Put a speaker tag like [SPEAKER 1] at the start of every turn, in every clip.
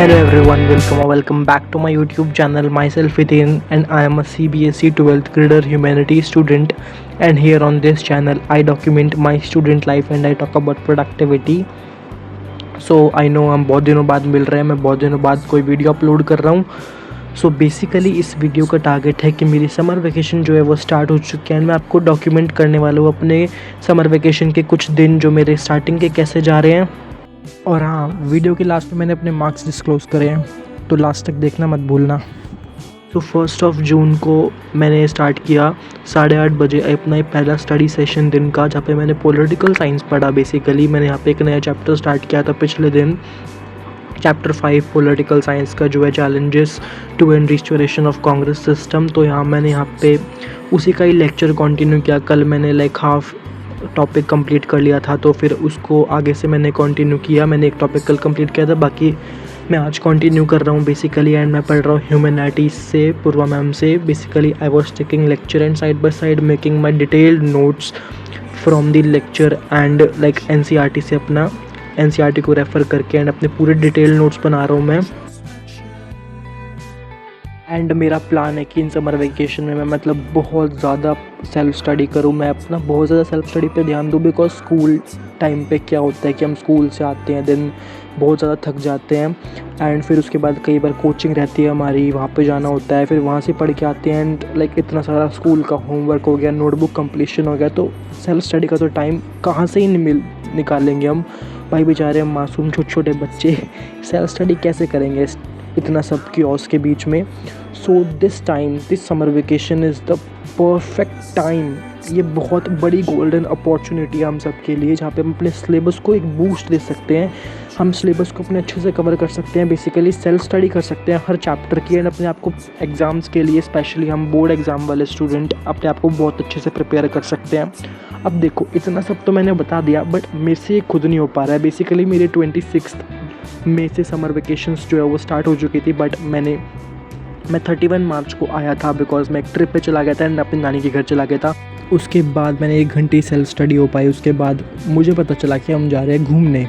[SPEAKER 1] Hello everyone, welcome back to my YouTube channel. Myself Within, and I am a CBSE 12th grader humanities student. And here on this channel, I document my student life and I talk about productivity. So I know हम बहुत दिनों बाद मिल रहे हैं, मैं बहुत दिनों बाद कोई वीडियो अपलोड कर रहा हूँ. सो बेसिकली इस वीडियो का टारगेट है कि मेरी समर वेकेशन जो है वो स्टार्ट हो चुकी है एंड मैं आपको डॉक्यूमेंट करने वाला हूँ अपने समर वेकेशन के कुछ दिन जो मेरे स्टार्टिंग के कैसे जा रहे हैं. और हाँ, वीडियो के लास्ट में मैंने अपने मार्क्स डिस्क्लोज़ करे हैं, तो लास्ट तक देखना मत भूलना. तो 1 जून को मैंने स्टार्ट किया 8:30 बजे अपना एक पहला स्टडी सेशन दिन का, जहाँ पे मैंने पॉलिटिकल साइंस पढ़ा. बेसिकली मैंने यहाँ पे एक नया चैप्टर स्टार्ट किया था पिछले दिन, चैप्टर 5 पॉलिटिकल साइंस का, जो है challenges to and restoration of Congress system. तो मैंने यहाँ पे उसी का ही लेक्चर कंटिन्यू किया. कल मैंने हाफ टॉपिक कंप्लीट कर लिया था, तो फिर उसको आगे से मैंने कंटिन्यू किया. मैंने एक टॉपिक कल कंप्लीट किया था, बाकी मैं आज कंटिन्यू कर रहा हूँ बेसिकली. एंड मैं पढ़ रहा हूँ ह्यूमैनिटीज़ से, पूर्वा मैम से. Basically I was taking lecture and side by side making my detailed notes from the lecture and NCERT से अपना NCERT को रेफ़र करके एंड अपने पूरे डिटेल नोट्स बना रहा हूँ मैं. एंड मेरा प्लान है कि इन समर वेकेशन में मैं बहुत ज़्यादा सेल्फ़ स्टडी करूँ. मैं अपना बहुत ज़्यादा सेल्फ़ स्टडी पे ध्यान दूँ, बिकॉज स्कूल टाइम पे क्या होता है कि हम स्कूल से आते हैं, देन बहुत ज़्यादा थक जाते हैं एंड फिर उसके बाद कई बार कोचिंग रहती है हमारी, वहाँ पे जाना होता है, फिर वहाँ से पढ़ के आते हैं एंड इतना सारा स्कूल का होमवर्क हो गया, नोटबुक कंप्लीशन हो गया, तो सेल्फ़ स्टडी का तो टाइम कहाँ से ही निकालेंगे हम भाई. बेचारे हम मासूम छोटे छोटे बच्चे सेल्फ़ स्टडी कैसे करेंगे इतना सब कियोस्क के बीच में. So this summer vacation is the perfect time. ये बहुत बड़ी गोल्डन अपॉर्चुनिटी है हम सब के लिए, जहाँ पे हम अपने सिलेबस को एक बूस्ट दे सकते हैं. हम सिलेबस को अपने अच्छे से कवर कर सकते हैं, बेसिकली सेल्फ स्टडी कर सकते हैं हर चैप्टर की, एंड अपने आप को एग्ज़ाम्स के लिए, स्पेशली हम बोर्ड एग्ज़ाम वाले स्टूडेंट, अपने आप को बहुत अच्छे से प्रिपेयर कर सकते हैं. अब देखो, इतना सब तो मैंने बता दिया, बट मेरे से खुद नहीं हो पा रहा है. बेसिकली मेरे 26 मई से समर वेकेशंस जो है वो स्टार्ट हो चुकी थी, बट मैं 31 मार्च को आया था, बिकॉज मैं एक ट्रिप पे चला गया था एंड अपनी नानी के घर चला गया था. उसके बाद मैंने 1 घंटे सेल्फ स्टडी हो पाई. उसके बाद मुझे पता चला कि हम जा रहे हैं घूमने.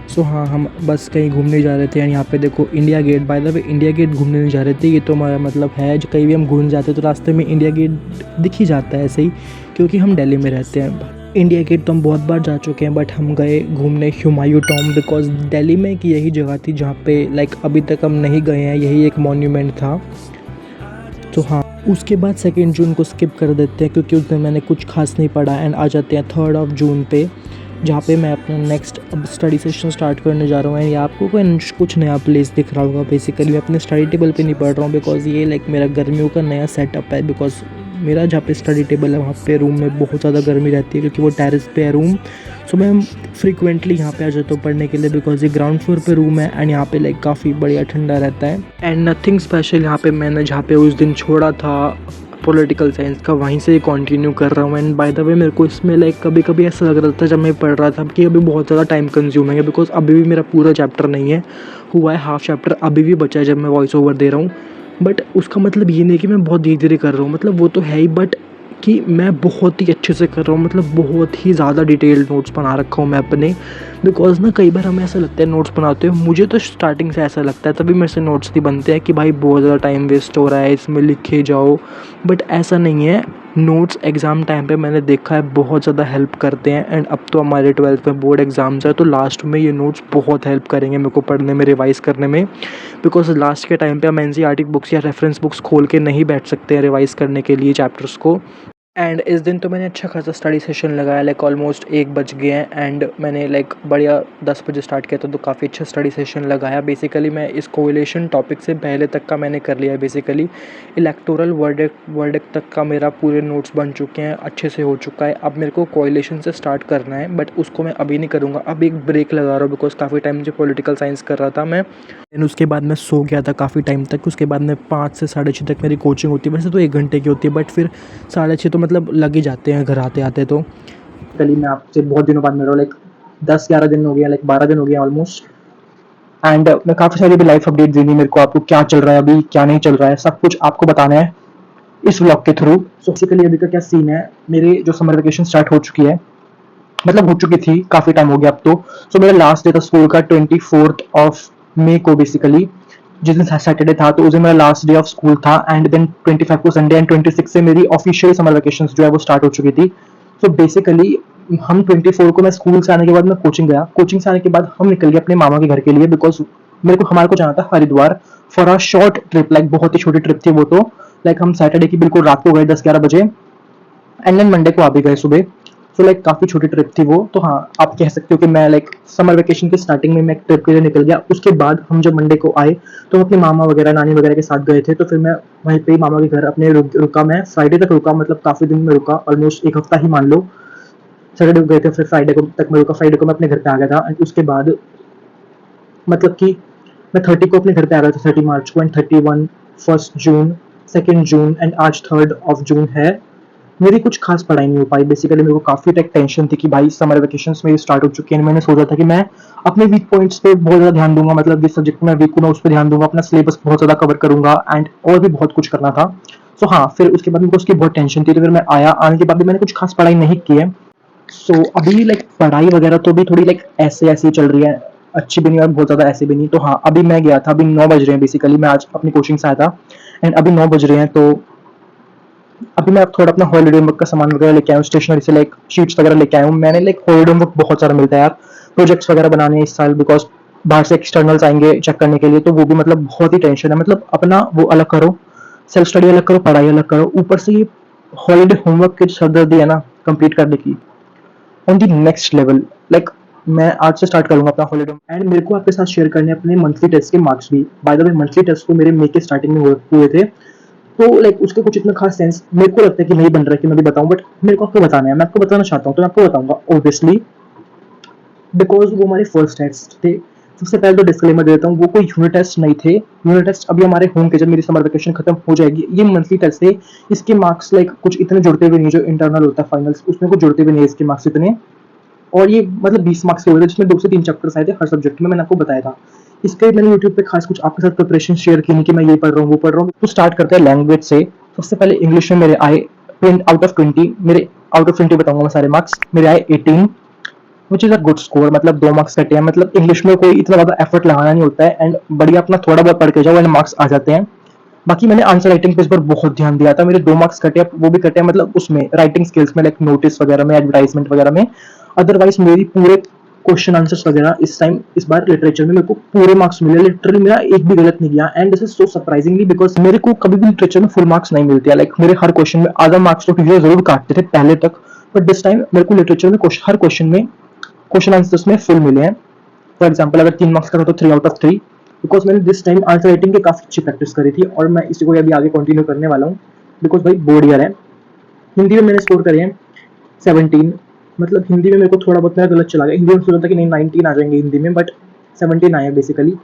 [SPEAKER 1] सो हाँ, हम बस कहीं घूमने जा रहे थे. एंड यहाँ पे देखो India gate, by the way India gate घूमने नहीं जा रहे थे, ये तो हमारा है जो कहीं भी हम घूमने जाते हैं तो रास्ते में इंडिया गेट दिख ही जाता है ऐसे ही, क्योंकि हम दिल्ली में रहते हैं. इंडिया गेट तो हम बहुत बार जा चुके हैं, बट हम गए घूमने हुमायूं टॉम्ब, बिकॉज दिल्ली में एक यही जगह थी जहाँ पे अभी तक हम नहीं गए हैं, यही एक मॉन्यूमेंट था. तो हाँ, उसके बाद 2 जून को स्किप कर देते हैं, क्योंकि उस दिन मैंने कुछ खास नहीं पढ़ा. एंड आ जाते हैं 3 जून पे, जहाँ पे मैं अपना नेक्स्ट अब स्टडी सेशन स्टार्ट करने जा रहा हूँ. एंड आपको कुछ नया प्लेस दिख रहा होगा. बेसिकली मैं अपने स्टडी टेबल पे नहीं पढ़ रहा हूँ, बिकॉज ये मेरा गर्मियों का नया सेटअप है. बिकॉज मेरा जहाँ पे स्टडी टेबल है वहाँ पे रूम में बहुत ज़्यादा गर्मी रहती है, क्योंकि वो टेरेस पे है रूम. सो मैं फ्रीक्वेंटली यहाँ पे आ जाता हूँ पढ़ने के लिए, बिकॉज ये ग्राउंड फ्लोर पे रूम है एंड यहाँ पे काफ़ी बढ़िया ठंडा रहता है. And nothing special. यहाँ पे मैंने जहाँ पे उस दिन छोड़ा था पॉलिटिकल साइंस का, वहीं से कंटिन्यू कर रहा हूँ. एंड बाय द वे मेरे को इसमें कभी कभी ऐसा लग रहा था जब मैं पढ़ रहा था कि अभी बहुत ज़्यादा टाइम कंज्यूमिंग है, बिकॉज अभी भी मेरा पूरा चैप्टर नहीं है, हुआ है हाफ चैप्टर अभी भी बचा है जब मैं वॉइस ओवर दे रहा हूँ. बट उसका मतलब ये नहीं कि मैं बहुत धीरे धीरे कर रहा हूँ, वो तो है ही, बट कि मैं बहुत ही अच्छे से कर रहा हूँ. बहुत ही ज़्यादा डिटेल्ड नोट्स बना रखा हूँ मैं अपने. बिकॉज कई बार हमें ऐसा लगता है नोट्स बनाते हो, मुझे तो स्टार्टिंग से ऐसा लगता है, तभी मेरे से नोट्स नहीं बनते हैं कि भाई बहुत ज़्यादा टाइम वेस्ट हो रहा है, इसमें लिखे जाओ. बट ऐसा नहीं है. नोट्स एग्ज़ाम टाइम पे मैंने देखा है बहुत ज़्यादा हेल्प करते हैं. एंड अब तो हमारे 12th में बोर्ड एग्ज़ाम्स है, तो लास्ट में ये नोट्स बहुत हेल्प करेंगे मेरे को पढ़ने में, रिवाइज़ करने में. बिकॉज लास्ट के टाइम पे हम NCERT बुक्स या रेफरेंस बुक्स खोल के नहीं बैठ सकते हैं रिवाइज़ करने के लिए चैप्टर्स को. एंड इस दिन तो मैंने अच्छा खासा स्टडी सेशन लगाया, ऑलमोस्ट 1 बज गए हैं. एंड मैंने बढ़िया 10 बजे स्टार्ट किया था, तो काफ़ी अच्छा स्टडी सेशन लगाया. बेसिकली मैं इस कोरिलेशन टॉपिक से पहले तक का मैंने कर लिया है. बेसिकली इलेक्टोरल वर्डिक्ट तक का मेरा पूरे नोट्स बन चुके हैं, अच्छे से हो चुका है. अब मेरे को कोरिलेशन से स्टार्ट करना है, बट उसको मैं अभी नहीं करूँगा. अब एक ब्रेक लगा रहा हूँ, बिकॉज काफ़ी टाइम से पॉलिटिकल साइंस कर रहा था मैं. एंड उसके बाद मैं सो गया था काफ़ी टाइम तक. उसके बाद में 5 से 6:30 तक मेरी कोचिंग होती है. वैसे तो 1 घंटे की होती है, बट फिर 6:30 तो लग ही जाते हैं घर आते आते. तो कल मैं आपसे बहुत दिनों बाद मिल रहा हूँ, 10-11 दिन हो गया, 12 दिन हो गया ऑलमोस्ट. एंड मैं काफ़ी सारी भी लाइफ अपडेट देनी है मेरे को, आपको क्या चल रहा है अभी, क्या नहीं चल रहा है, सब कुछ आपको बताना है इस व्लॉग के थ्रू. सो बेसिकली अभी का क्या सीन है, मेरे जो समर वेकेशन स्टार्ट हो चुकी है, हो चुकी थी, काफ़ी टाइम हो गया अब तो. सो मेरा लास्ट डे था स्कूल का 24 मई को बेसिकली, जिस दिन सैटरडे था तो उस दिन मेरा लास्ट डे ऑफ स्कूल था, एंड देन 25 को संडे, एंड 26 से मेरी ऑफिशियल समर वेकेशन जो है वो स्टार्ट हो चुकी थी। सो बेसिकली हम 24 को, मैं स्कूल से आने के बाद मैं कोचिंग गया, कोचिंग से आने के बाद हम निकल गए अपने मामा के घर के लिए, बिकॉज मेरे को हमारे को जाना था Haridwar for a short trip, like बहुत ही छोटी ट्रिप थी वो तो, लाइक हम सैटरडे की बिल्कुल रात को गए 10-11 बजे, एंड देन मंडे को आ भी गए सुबह। सो लाइक काफ़ी छोटी ट्रिप थी वो, तो हाँ आप कह सकते हो कि मैं लाइक समर वेकेशन के स्टार्टिंग में मैं एक ट्रिप के लिए निकल गया। उसके बाद हम जब मंडे को आए तो हम अपने मामा वगैरह नानी वगैरह के साथ गए थे, तो फिर मैं वहीं पे ही मामा के घर अपने रुका, मैं फ्राइडे तक रुका, मतलब काफ़ी दिन में रुका, ऑलमोस्ट एक हफ्ता ही मान लो। सैटरडे को गए थे, फिर फ्राइडे को तक मैं रुका, फ्राइडे को मैं अपने घर पे आ गया था, एंड उसके बाद मतलब कि मैं 30 को अपने घर पे आ गया था, 30 मार्च को, एंड 31 1 जून, 2 जून, एंड आज 3 जून है। मेरी कुछ खास पढ़ाई नहीं हो पाई, बेसिकली मेरे को काफ़ी टेंशन थी कि भाई समर वेकेशंस मेरी स्टार्ट हो चुकी है, मैंने सोचा था कि मैं अपने वीक पॉइंट्स पे बहुत ज़्यादा ध्यान दूंगा, मतलब जिस सब्जेक्ट में मैं वीक हूँ मैं उस पर ध्यान दूंगा, अपना सिलेबस बहुत ज़्यादा कवर करूंगा, एंड और भी बहुत कुछ करना था। सो हाँ, फिर उसके बाद मेरे को उसकी बहुत टेंशन थी, तो फिर मैं आया, आने के बाद भी मैंने कुछ खास पढ़ाई नहीं की है। सो अभी लाइक पढ़ाई वगैरह तो भी थोड़ी लाइक ऐसे ऐसे ही चल रही है, अच्छी भी नहीं और बहुत ज़्यादा ऐसे भी नहीं। तो हाँ, अभी मैं गया था, अभी 9 बज रहे हैं, बेसिकली मैं आज अपनी कोचिंग से आया था, एंड अभी 9 बज रहे हैं, तो अभी मैं थोड़ा अपना हॉलीडे होमवर्क का सामान वगैरह लेके आया हूँ, स्टेशनरी से लाइक शीट्स वगैरह लेके आया हूँ। मैंने लाइक हॉलीडे होमवर्क बहुत सारा मिलता है यार, प्रोजेक्ट्स वगैरह बनाने हैं इस साल, बिकॉज बाहर से एक्सटर्नल्स आएंगे चेक करने के लिए, तो वो भी मतलब बहुत ही टेंशन है, मतलब अपना वो अलग करो, सेल्फ स्टडी अलग करो, पढ़ाई अलग करो, ऊपर से ये हॉलीडे होमवर्क की सरदर्दी है ना कंप्लीट करने की, on the next level. Like मैं आज से स्टार्ट करूंगा अपना हॉलीडे, एंड मेरे को आपके साथ शेयर करने अपने मंथली टेस्ट के मार्क्स भी। By the way monthly test तो मेरे मई के स्टार्टिंग में हुए थे, तो लाइक उसके कुछ इतना खास सेंस मेरे को लगता है कि नहीं बन रहा है कि मैं भी बताऊं, बट मेरे को आपको बताना है, मैं आपको बताना चाहता हूँ, तो मैं आपको बताऊंगा ऑब्वियसली, बिकॉज वो हमारे फर्स्ट टेस्ट थे। सबसे पहले तो डिस्क्लेमर दे देता हूँ, वो कोई यूनिट टेस्ट नहीं थे, यूनिट टेस्ट अभी हमारे होंगे जब मेरी समर वेकेशन खत्म हो जाएगी। ये मंथली टेस्ट थे, इसके मार्क्स लाइक कुछ इतने जुड़ते भी नहीं, जो इंटरनल होता है फाइनल्स उसमें कुछ जुड़ते भी नहीं है इसके मार्क्स इतने, और ये मतलब 20 मार्क्स के हुए थे, जिसमें 2 से 3 चैप्टर्स आए थे हर सब्जेक्ट में, मैंने आपको बताया था। इसके मैंने यूट्यूब पे खास कुछ आपके साथ प्रिपरेशन शेयर की नहीं कि मैं ये पढ़ रहा हूँ वो पढ़ रहा हूँ। तो स्टार्ट करते हैं लैंग्वेज से। सबसे पहले इंग्लिश में मेरे आए आउट ऑफ 20, मेरे आउट ऑफ 20 बताऊंगा मैं सारे मार्क्स, मेरे आए 18, which is a good score, मतलब 2 मार्क्स कटे हैं, मतलब इंग्लिश में कोई इतना ज़्यादा एफर्ट लगाना नहीं होता है, एंड बढ़िया अपना थोड़ा बहुत पढ़ के जाओ एंड मार्क्स आ जाते हैं। बाकी मैंने आंसर राइटिंग पे इस बार बहुत ध्यान दिया था, मेरे 2 मार्क्स कटे, वो भी कटे मतलब उसमें राइटिंग स्किल्स में, लाइक नोटिस वगैरह में, एडवर्टाइजमेंट वगैरह में। अदरवाइज मेरी पूरे क्वेश्चन आंसर्स वगैरह इस बार लिटरेचर में मेरे को पूरे मार्क्स मिले, लिटरली मेरा एक भी गलत नहीं गया, and this is so surprisingly, because मेरे को कभी भी लिटरेचर में फुल मार्क्स नहीं मिलते, लाइक मेरे हर क्वेश्चन में आधा मार्क्स तो टीचर जरूर काटते थे पहले तक, बट दिस टाइम मेरे को लिटरेचर में हर क्वेश्चन में क्वेश्चन आंसर्स में फुल मिले हैं। फॉर एग्जाम्पल अगर 3 मार्क्स का था तो 3 आउट ऑफ 3, बिकॉज मैंने दिस टाइम आंसर राइटिंग की काफ़ी अच्छी प्रैक्टिस करी थी, और मैं इसी को अभी आगे कंटिन्यू करने वाला हूँ, बिकॉज भाई बोर्ड ईयर है। हिंदी में मैंने स्कोर करे हैं 17, मतलब हिंदी में मेरे को थोड़ा बहुत मेरा गलत चला गया, हिंदी में सोचा था कि नहीं 19 आ जाएंगे हिंदी में, बट 17 आए बेसिकली।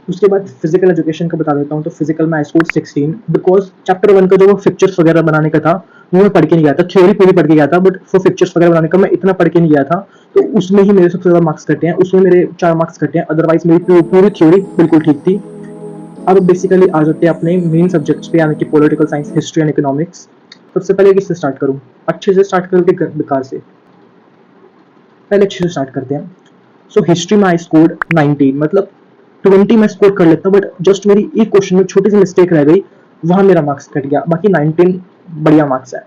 [SPEAKER 1] उसके बाद फिजिकल एजुकेशन का बता देता हूँ, तो फिजिकल में आई स्कोर 16, बिकॉज चैप्टर 1 का जो वो पिक्चर्स वगैरह बनाने का था वो मैं पढ़ के नहीं गया था, थ्योरी पूरी पढ़ के गया था, बट वो पिक्चर्स वगैरह बनाने का मैं इतना पढ़ के नहीं गया था, तो उसमें ही मेरे सबसे ज़्यादा मार्क्स कटे हैं, उसमें मेरे 4 मार्क्स कटे हैं, अदरवाइज मेरी पूरी थ्योरी बिल्कुल ठीक थी। अब बेसिकली आ जाते हैं अपने मेन सब्जेक्ट्स पे, यानी कि political science, history and economics. सबसे पहले किससे स्टार्ट करूँ, अच्छे से स्टार्ट करके बेकार से, पहले अच्छे से स्टार्ट करते हैं। सो हिस्ट्री में आई स्कोर्ड 19, मतलब 20 में स्कोर कर लेता, बट जस्ट मेरी एक क्वेश्चन में छोटी सी मिस्टेक रह गई, वहां मेरा मार्क्स कट गया, बाकी 19 बढ़िया मार्क्स है।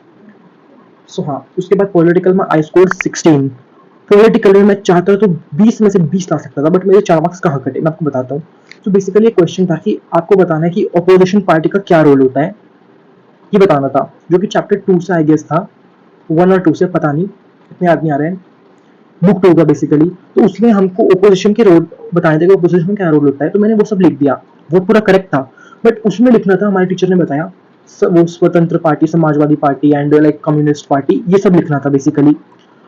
[SPEAKER 1] सो हाँ, उसके बाद पॉलिटिकल में आई स्कोर 16। पॉलिटिकल में मैं चाहता तो 20 में से 20 ला सकता था, बट मेरे 4 मार्क्स कहाँ कटे मैं आपको बताता हूँ। तो बेसिकली एक क्वेश्चन था कि आपको बताना है कि अपोजिशन पार्टी का क्या रोल होता है, ये बताना था, जो कि चैप्टर 2 से आई गेस था, 1 और 2 से पता नहीं, इतने याद नहीं आ रहे हैं, बुक 2 का बेसिकली। तो उसमें हमको ओपोजिशन के रोल बताए थे कि ओपोजिशन में क्या रोल होता है, तो मैंने वो सब लिख दिया, वो पूरा करेक्ट था, बट उसमें लिखना था, हमारे टीचर ने बताया वो स्वतंत्र party, Samajwadi party and like communist party, ये सब लिखना था बेसिकली।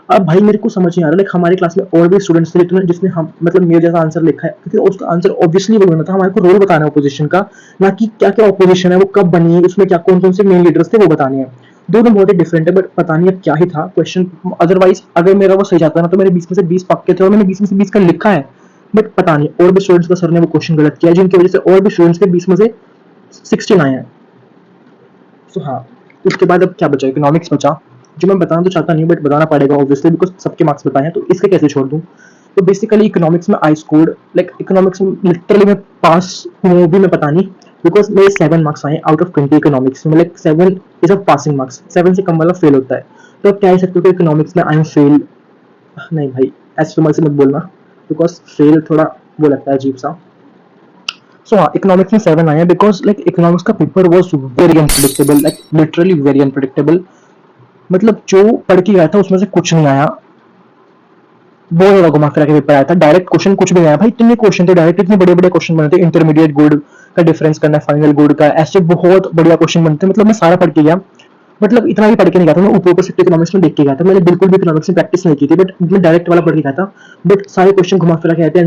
[SPEAKER 1] अब भाई मेरे को समझ नहीं आ रहा, लाइक हमारी क्लास में और भी स्टूडेंट्स थे जिसने हम मतलब मेरे जैसा आंसर लिखा है, क्योंकि उसका आंसर ऑब्वियसली वो होना था, हमारे को रोल बताना है ऑपोजिशन का, ना कि क्या क्या ऑपोजिशन है, वो कब बनी है, उसमें क्या कौन कौन से मेन लीडर्स थे वो बताने हैं। दोनों बहुत ही डिफरेंट है, बट पता नहीं अब क्या ही था क्वेश्चन, अदरवाइज अगर मेरा वो सही जाता ना तो मेरे 20 में से 20 पक्के थे, और मैंने 20 में से 20 का लिखा है, बट पता नहीं और भी स्टूडेंट्स का सर ने वो क्वेश्चन गलत किया, जिनकी वजह से और भी स्टूडेंट्स के 20 में से 16 आए हैं। सो हाँ, उसके बाद अब क्या बचा, इकोनॉमिक्स बचा, जो मैं बताना तो चाहता नहीं, बट बताना पड़ेगा ऑब्वियसली, बिकॉज सबके मार्क्स बताए हैं, तो इसके कैसे छोड़ दूँ। तो बेसिकली इकोनॉमिक्स में आई स्कोर्ड, लाइक इकोनॉमिक्स में लिटरली मैं पास हूँ भी मैं पता नहीं, बिकॉज मेरे 7 मार्क्स आए आउट ऑफ 20 इकोनॉमिक्स में, like 7 is a passing marks, 7 से कम वाला फेल होता है। तो आप कह ही सकते हो कि इकोनॉमिक्स में आई एम फेल। नहीं भाई, एस्ट्रोमल से मत बोलना, बिकॉज फेल थोड़ा वो लगता है अजीब सा। सो हाँ, इकोनॉमिक्स में 7 आए हैं बिकॉज लाइक इकोनॉमिक्स का paper was very unpredictable, like literally very unpredictable. मतलब जो पढ़ के गया था उसमें से कुछ नहीं आया, बहुत ज्यादा घुमा फिरा के पेपर आया था, डायरेक्ट क्वेश्चन कुछ भी नहीं आया भाई। इतने क्वेश्चन थे डायरेक्ट, इतने बड़े बड़े क्वेश्चन बने थे, इंटरमीडिएट गुड का डिफरेंस करना है, फाइनल गुड का, ऐसे बहुत बढ़िया क्वेश्चन बनते थे। मतलब मैं सारा पढ़ के गया, मतलब इतना भी पढ़ के नहीं गया था मैं, ऊपर ऊपर से इकोनॉमिक्स में देख के गया था, मैंने बिल्कुल भी इकोनॉमिक्स में प्रैक्टिस नहीं की थी, बट मैं डायरेक्ट वाला पढ़ के गया था, बट सारे क्वेश्चन घुमा फिरा के आए थे।